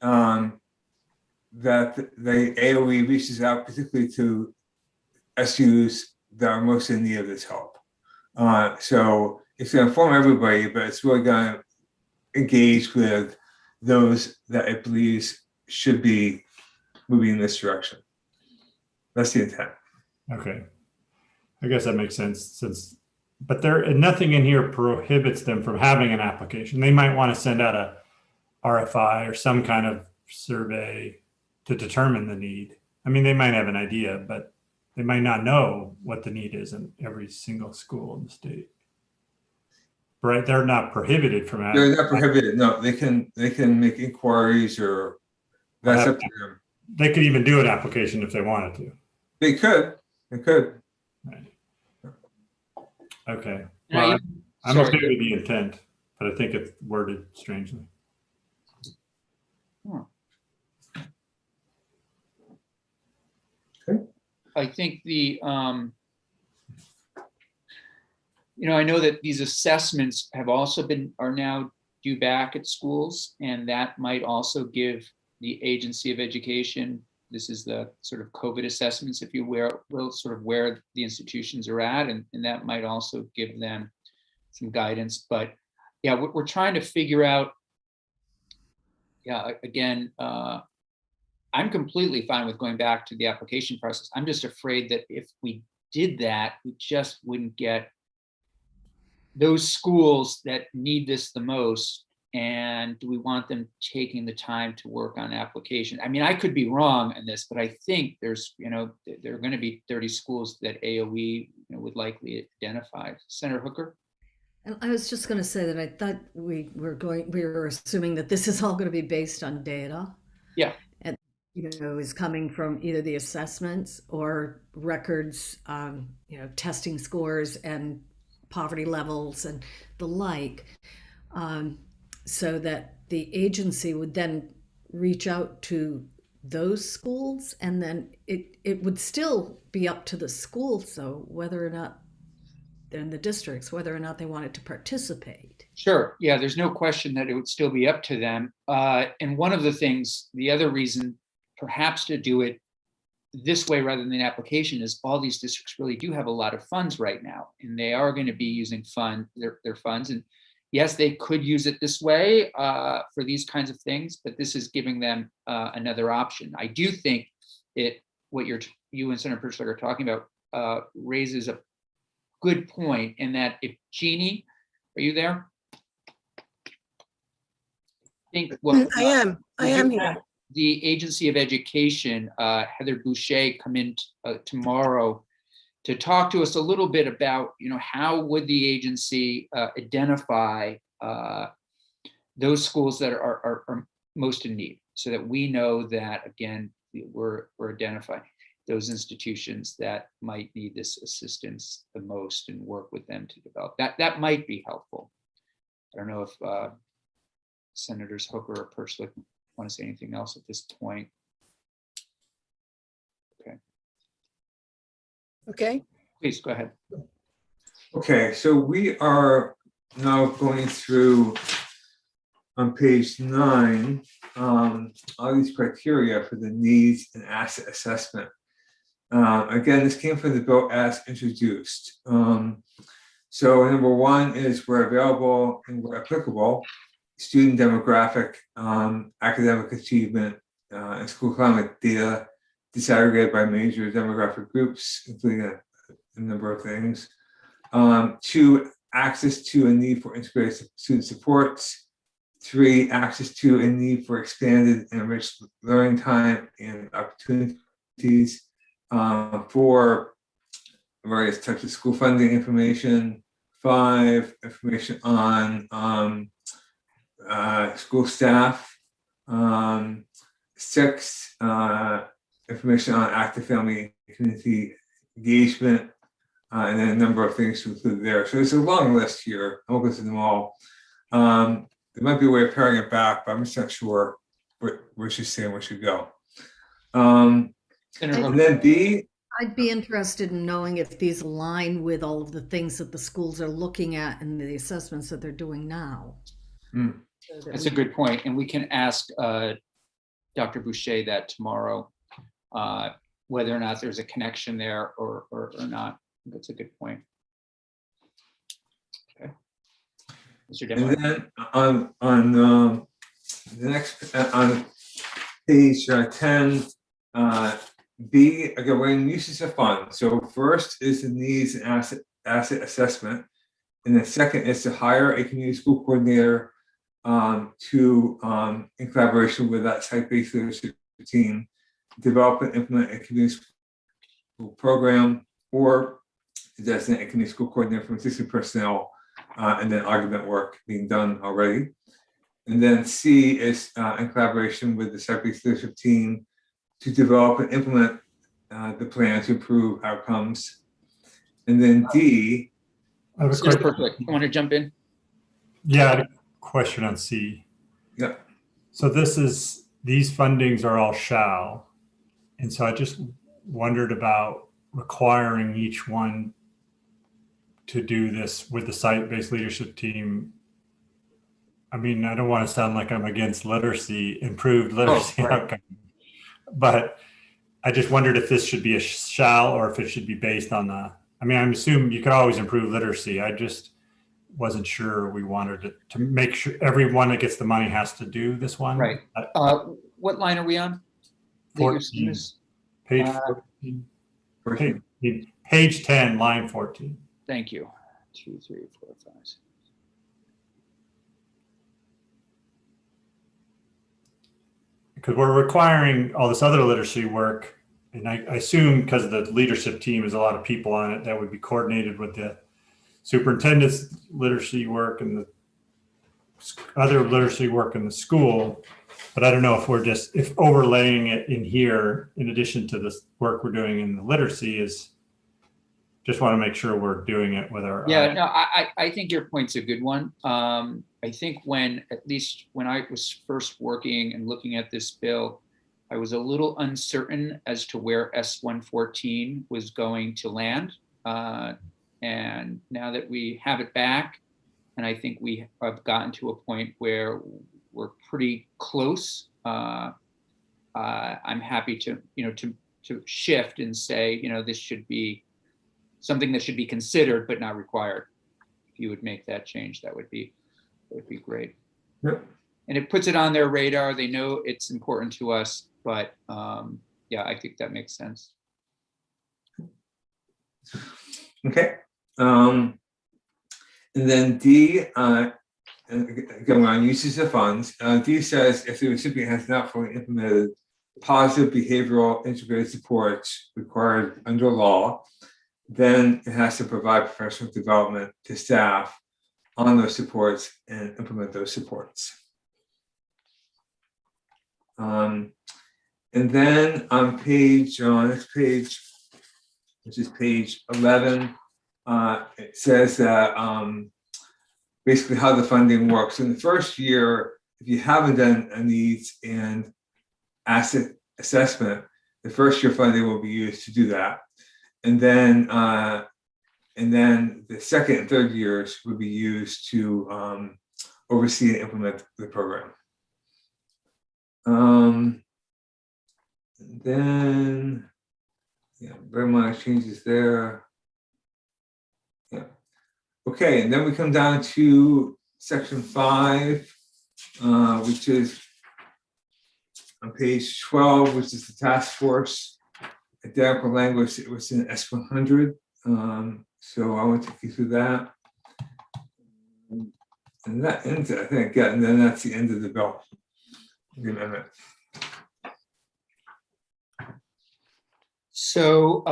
that the AOE reaches out particularly to SUs that are most in need of this help. So it's going to inform everybody, but it's really going to engage with those that it believes should be moving in this direction. That's the intent. Okay. I guess that makes sense but nothing in here prohibits them from having an application. They might want to send out a RFI or some kind of survey to determine the need. I mean, they might have an idea, but they might not know what the need is in every single school in the state. Right? They're not prohibited from having. They're not prohibited. No, they can make inquiries or that's up to them. they could even do an application if they wanted to. They could. Okay. And I Well, even- I'm sorry. okay with the intent, but I think it's worded strangely. I think I know that these assessments have also are now due back at schools, and that might also give the Agency of Education, this is the sort of COVID assessments, if you will, sort of where the institutions are at, and that might also give them some guidance. But yeah, we're trying to figure out, again, I'm completely fine with going back to the application process. I'm just afraid that if we did that, we just wouldn't get those schools that need this the most. And do we want them taking the time to work on application? I mean, I could be wrong in this, but I think there's, there are going to be 30 schools that AOE would likely identify. Senator Hooker? And I was just going to say that I thought we were assuming that this is all going to be based on data. Yeah. And, is coming from either the assessments or records, testing scores and poverty levels and the like, so that the agency would then reach out to those schools, and then it would still be up to the schools, so whether or not they're in the districts, whether or not they wanted to participate. Sure. Yeah, there's no question that it would still be up to them. And one of the things, the other reason perhaps to do it this way rather than an application is all these districts really do have a lot of funds right now, and they are going to be using their funds. And yes, they could use it this way for these kinds of things, but this is giving them another option. I do think what you and Senator Perschler are talking about raises a good point in that if Jeannie, are you there? I am here. The Agency of Education, Heather Boucher, come in tomorrow to talk to us a little bit about, how would the agency identify those schools that are most in need, so that we know that, again, we're identifying those institutions that might need this assistance the most and work with them to develop. That might be helpful. I don't know if Senators Hooker or Perschler want to say anything else at this point. Okay. Please go ahead. Okay, so we are now going through on page 9, all these criteria for the needs and asset assessment. Again, this came from the bill as introduced. So number 1 is where available and where applicable, student demographic, academic achievement, and school climate data disaggregated by major demographic groups, including a number of things. 2, access to a need for integrated student supports. 3, access to a need for expanded and enriched learning time and opportunities. 4, various types of school funding information. 5, information on school staff. 6, information on active family community engagement, and then a number of things to include there. So it's a long list here. I won't go through them all. There might be a way of paring it back, but I'm just not sure where she's saying we should go. And then B. I'd be interested in knowing if these align with all of the things that the schools are looking at and the assessments that they're doing now. That's a good point. And we can ask Dr. Boucher that tomorrow, whether or not there's a connection there or not. That's a good point. Okay. Mr. And Demmer. then on the next, on page 10, B, again, we're in uses of funds. So first is the needs and asset assessment. And then second is to hire a community school coordinator to, in collaboration with that site-based leadership team, develop and implement a community school program, or designate a community school coordinator from existing personnel, and then augment work being done already. And then C is in collaboration with the site-based leadership team to develop and implement the plan to improve outcomes. And then D, I have a Senator question. Berklick, I want to jump in. Yeah, I had a question on C. yeah, So these fundings are all shall. And so I just wondered about requiring each one to do this with the site-based leadership team. I mean, I don't want to sound like I'm against literacy, improved literacy right. outcome, but I just wondered if this should be a shall or if it should be based on the, I mean, I'm assuming you could always improve literacy. I just wasn't sure we wanted to make sure everyone that gets the money has to do this one. Right. What line are we on? That you're seeing 14. this? Page Uh, 14. Page 10, line 14. Thank you. 2, 3, 4, 5, 6. Because we're requiring all this other literacy work. And I assume because the leadership team is a lot of people on it, that would be coordinated with the superintendent's literacy work and the other literacy work in the school. But I don't know if overlaying it in here, in addition to this work we're doing in the literacy, is just want to make sure we're doing it with our. Yeah, no, I think your point's a good one. I think at least when I was first working and looking at this bill, I was a little uncertain as to where S114 was going to land. And now that we have it back, and I think we have gotten to a point where we're pretty close, I'm happy to shift and say, this should be something that should be considered but not required. If you would make that change, that would be great. Yep. And it puts it on their radar. They know it's important to us, but yeah, I think that makes sense. okay. And then D, going on uses of funds, D says if the recipient has not fully implemented positive behavioral integrated supports required under law, then it has to provide professional development to staff on those supports and implement those supports. And then on next page, which is page 11, it says that basically how the funding works. In the first year, if you haven't done a needs and asset assessment, the first year funding will be used to do that. And then the second and third years would be used to oversee and implement the program. Then, yeah, very minor changes there. Yeah. Okay, and then we come down to section 5, which is on page 12, which is the task force. Identical language, it was in S100. So I want to take you through that. And that ends it, I think, yeah, and then that's the end of the bill, the amendment. So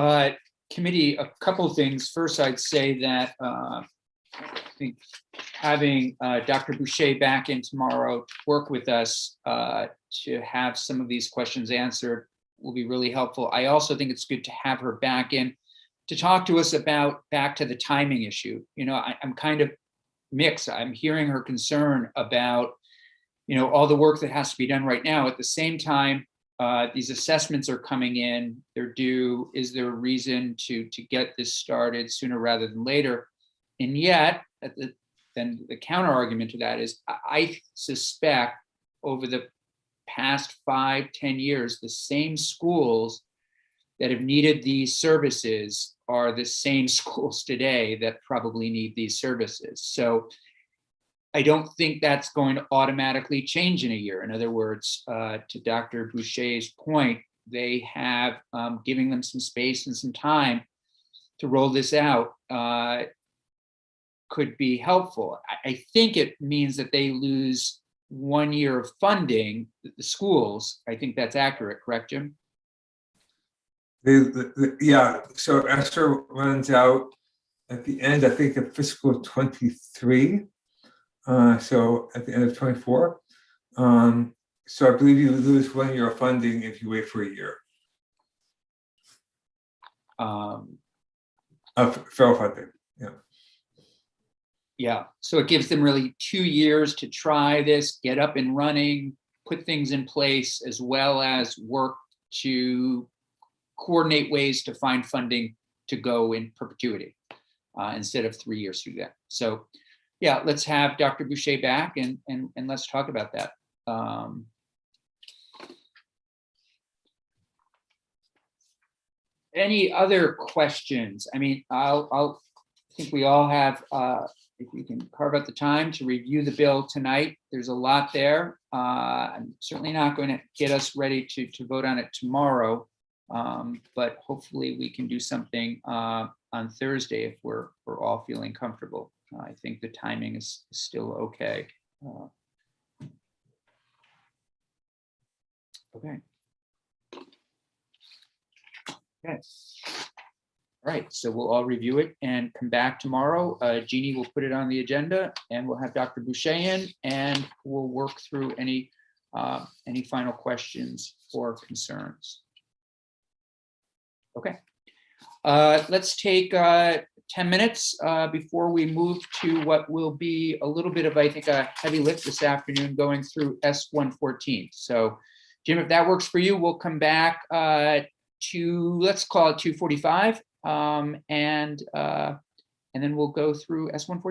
committee, a couple of things. First, I'd say that I think having Dr. Boucher back in tomorrow to work with us to have some of these questions answered will be really helpful. I also think it's good to have her back in to talk to us about back to the timing issue. I'm kind of mixed. I'm hearing her concern about, all the work that has to be done right now. At the same time, these assessments are coming in, they're due. Is there a reason to get this started sooner rather than later? And yet, then the counter argument to that is, I suspect over the past 5-10 years, the same schools that have needed these services are the same schools today that probably need these services. So I don't think that's going to automatically change in a year. In other words, to Dr. Boucher's point, they have giving them some space and some time to roll this out could be helpful. I think it means that they lose 1 year of funding, the schools. I think that's accurate, correct, Jim? Yeah, so ESSER runs out at the end, I think, of fiscal 23. So at the end of 24. So I believe you lose 1 year of funding if you wait for a year Um, of federal funding. Yeah, so it gives them really 2 years to try this, get up and running, put things in place, as well as work to coordinate ways to find funding to go in perpetuity instead of 3 years through that. So yeah, let's have Dr. Boucher back and let's talk about that. Any other questions? I mean, I think we all have, if we can carve out the time to review the bill tonight, there's a lot there. I'm certainly not going to get us ready to vote on it tomorrow, but hopefully we can do something on Thursday if we're all feeling comfortable. I think the timing is still okay. Okay. Okay. All right, so we'll all review it and come back tomorrow. Jeannie will put it on the agenda and we'll have Dr. Boucher in and we'll work through any final questions or concerns. Okay. Let's take 10 minutes before we move to what will be a little bit of, I think, a heavy lift this afternoon going through S-114. So Jim, if that works for you, we'll come back to, let's call it 2:45, and then we'll go through S-114.